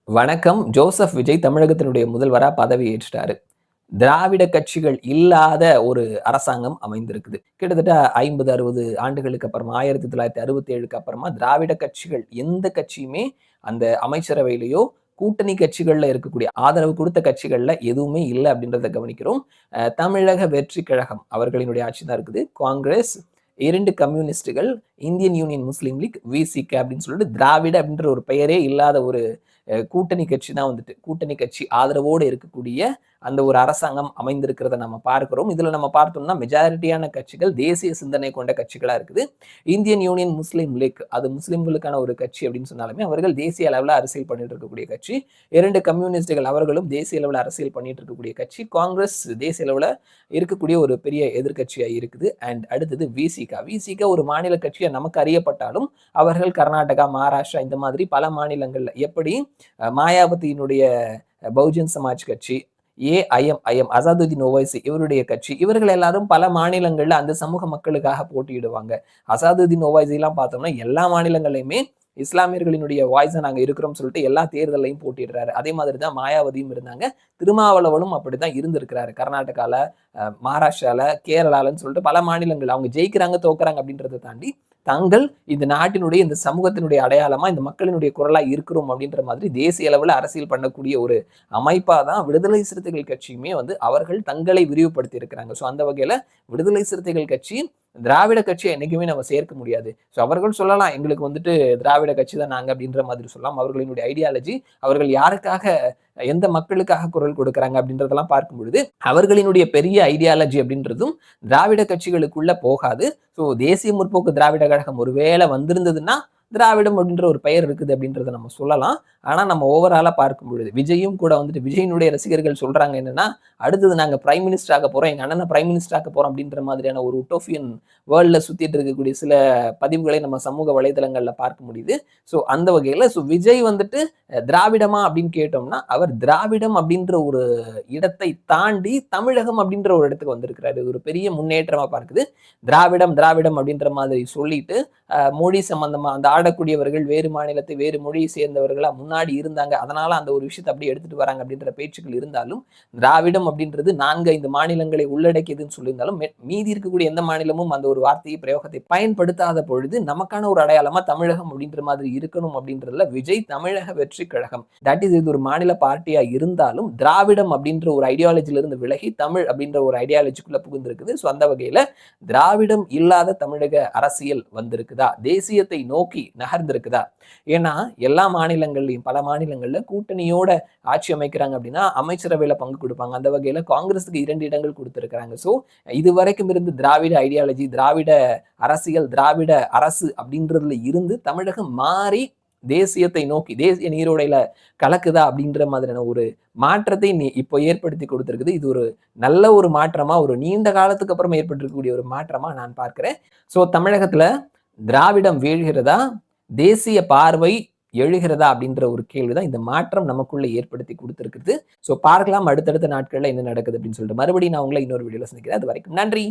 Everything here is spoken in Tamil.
வணக்கம். ஜோசப் விஜய் தமிழகத்தினுடைய முதல்வரா பதவி ஏற்றுட்டாரு. திராவிட கட்சிகள் இல்லாத ஒரு அரசாங்கம் அமைந்திருக்குது. கிட்டத்தட்ட 50, 60 ஆண்டுகளுக்கு அப்புறமா 1967க்கு அப்புறமா திராவிட கட்சிகள் எந்த கட்சியுமே அந்த அமைச்சரவையிலயோ, கூட்டணி கட்சிகள்ல இருக்கக்கூடிய ஆதரவு குடுத்த கட்சிகள்ல எதுவுமே இல்ல அப்படின்றத கவனிக்கிறோம். தமிழக வெற்றி கழகம் அவர்களினுடைய ஆட்சி தான் இருக்குது. காங்கிரஸ், 2 கம்யூனிஸ்டுகள், இந்தியன் யூனியன் முஸ்லீம் லீக், விசிக அப்படின்னு சொல்லிட்டு திராவிட அப்படின்ற ஒரு பெயரே இல்லாத ஒரு கூட்டணி கட்சி தான் வந்துட்டு கூட்டணி கட்சி ஆதரவோடு இருக்கக்கூடிய அந்த ஒரு அரசாங்கம் அமைந்திருக்கிறத நம்ம பார்க்கிறோம். இதுல நம்ம பார்த்தோம்னா மெஜாரிட்டியான கட்சிகள் தேசிய சிந்தனை கொண்ட கட்சிகளா இருக்குது. இந்தியன் யூனியன் முஸ்லீம் லீக் அது முஸ்லிம்களுக்கான ஒரு கட்சி அப்படின்னு சொன்னாலுமே அவர்கள் தேசிய அளவில் அரசியல் பண்ணிட்டு இருக்கக்கூடிய கட்சி. 2 கம்யூனிஸ்டுகள் அவர்களும் தேசிய அளவில் அரசியல் பண்ணிட்டு இருக்கக்கூடிய கட்சி. காங்கிரஸ் தேசிய அளவில் இருக்கக்கூடிய ஒரு பெரிய எதிர்கட்சியா இருக்குது. அண்ட் அடுத்தது விசிக ஒரு மாநில கட்சியா நமக்கு அறியப்பட்டாலும் அவர்கள் கர்நாடகா, மகாராஷ்டிரா இந்த மாதிரி பல மாநிலங்கள்ல எப்படி மாயாவதியினுடைய பகுஜன் சமாஜ் கட்சி, ஏஐஎம் அசாதுதீன் ஓவைசி இவருடைய கட்சி, இவர்கள் எல்லாரும் பல மாநிலங்கள்ல அந்த சமூக மக்களுக்காக போட்டியிடுவாங்க. அசாதுதீன் ஓவைசி எல்லாம் பார்த்தோம்னா எல்லா மாநிலங்களையுமே இஸ்லாமியர்களினுடைய வாய்ஸா நாங்க இருக்கிறோம் சொல்லிட்டு எல்லா தேர்தலையும் போட்டிடுறாரு. அதே மாதிரி தான் மாயாவதியும் இருந்தாங்க. திருமாவளவனும் அப்படிதான் இருந்திருக்கிறாரு. கர்நாடகால, மகாராஷ்டிரால, கேரளாலன்னு சொல்லிட்டு பல மாநிலங்கள் அவங்க ஜெயிக்கிறாங்க, தோக்குறாங்க அப்படின்றத தாண்டி தாங்கள் இந்த நாட்டினுடைய இந்த சமூகத்தினுடைய அடையாளமா இந்த மக்களினுடைய குரலா இருக்கிறோம் அப்படின்ற மாதிரி தேசிய அளவில் அரசியல் பண்ணக்கூடிய ஒரு அமைப்பா தான் விடுதலை சிறுத்தைகள் கட்சியுமே அவர்கள் தங்களை விரிவுபடுத்தி இருக்கிறாங்க. ஸோ அந்த வகையில விடுதலை சிறுத்தைகள் கட்சி திராவிட கட்சியை என்னைக்குமே நம்ம சேர்க்க முடியாது. ஸோ அவர்கள் சொல்லலாம் எங்களுக்கு திராவிட கட்சி தான் நாங்க அப்படின்ற மாதிரி சொல்லலாம். அவர்களினுடைய ஐடியாலஜி அவர்கள் யாருக்காக எந்த மக்களுக்காக குரல் கொடுக்குறாங்க அப்படின்றதெல்லாம் பார்க்கும் பொழுது அவர்களினுடைய பெரிய ஐடியாலஜி அப்படின்றதும் திராவிட கட்சிகளுக்குள்ள போகாது. ஸோ தேசிய முற்போக்கு திராவிட கழகம் ஒருவேளை வந்திருந்ததுன்னா திராவிடம் அப்படின்ற ஒரு பெயர் இருக்குது அப்படின்றத நம்ம சொல்லலாம். ஆனா நம்ம ஓவராலா பார்க்கும் பொழுது விஜயும் கூட விஜயனுடைய ரசிகர்கள் சொல்றாங்க என்னன்னா, அடுத்தது நாங்க பிரைம் மினிஸ்டர் ஆக போறோம், எங்க அண்ணனை பிரைம் மினிஸ்டர் ஆக போறோம் அப்படின்ற மாதிரியான ஒரு உட்டோபியன் வேர்ல்ட்ல சுத்திட்டு இருக்கக்கூடிய சில பதிவுகளை நம்ம சமூக வலைதளங்கள்ல பார்க்க முடியுது. ஸோ அந்த வகையில விஜய் திராவிடமா அப்படின்னு கேட்டோம்னா அவர் திராவிடம் அப்படின்ற ஒரு இடத்தை தாண்டி தமிழகம் அப்படின்ற ஒரு இடத்துக்கு வந்திருக்கிறாரு. ஒரு பெரிய முன்னேற்றமா பார்க்குது. திராவிடம் திராவிடம் அப்படின்ற மாதிரி சொல்லிட்டு மொழி சம்பந்தமா அந்த ஆடக்கூடியவர்கள் வேறு மாநிலத்தை வேறு மொழியை சேர்ந்தவர்களா முன்னாடி இருந்தாங்க, அதனால அந்த ஒரு விஷயத்தை அப்படியே எடுத்துட்டு வராங்க அப்படின்ற பேச்சுக்கள் இருந்தாலும் திராவிடம் அப்படின்றது 4-5 மாநிலங்களை உள்ளடக்கியதுன்னு சொல்லியிருந்தாலும் மீதி இருக்கக்கூடிய எந்த மாநிலமும் அந்த ஒரு வார்த்தையை பிரயோகத்தை பயன்படுத்தாத பொழுது நமக்கான ஒரு அடையாளமா தமிழகம் அப்படின்ற மாதிரி இருக்கணும் அப்படின்றதுல விஜய் தமிழக வெற்றி கழகம் தட் இஸ் இது ஒரு மாநில பார்ட்டியா இருந்தாலும் திராவிடம் அப்படின்ற ஒரு ஐடியாலஜில இருந்து விலகி தமிழ் அப்படின்ற ஒரு ஐடியாலஜிக்குள்ள புகுந்திருக்குது. ஸோ அந்த வகையில திராவிடம் இல்லாத தமிழக அரசியல் வந்திருக்குதா, தேசியத்தை நோக்கி நகர்ந்திருக்குதா? ஏன்னா எல்லா மாநிலங்கள்லயும் பல மாநிலங்கள்ல கூட்டணியோட ஆட்சி அமைக்கிறாங்க அப்படின்னா அமைச்சரவையில பங்கு கொடுப்பாங்க. அந்த வகையில காங்கிரஸுக்கு 2 இடங்கள் கொடுத்திருக்கிறாங்க. ஸோ இதுவரைக்கும் இருந்து திராவிட ஐடியாலஜி, திராவிட அரசியல், திராவிட அரசு அப்படின்றதுல இருந்து தமிழகம் மாறி தேசியத்தை நோக்கி தேசிய நீரோடையில கலக்குதா அப்படின்ற மாதிரியான ஒரு மாற்றத்தை இப்போ ஏற்படுத்தி கொடுத்திருக்குது. இது ஒரு நல்ல ஒரு மாற்றமா, ஒரு நீண்ட காலத்துக்கு அப்புறம் ஏற்பட்டிருக்கக்கூடிய ஒரு மாற்றமா நான் பார்க்கிறேன். ஸோ தமிழகத்துல திராவிடம் வீழ்கிறதா, தேசிய பார்வை எழுகிறதா அப்படின்ற ஒரு கேள்விதான் இந்த மாற்றம் நமக்குள்ள ஏற்படுத்தி கொடுத்திருக்குது. ஸோ பார்க்கலாம் அடுத்தடுத்த நாட்கள்ல என்ன நடக்குது அப்படின்னு சொல்லிட்டு மறுபடியும் நான் உங்களை இன்னொரு வீடியோல சந்திக்கிறேன். அது வரைக்கும் நன்றி.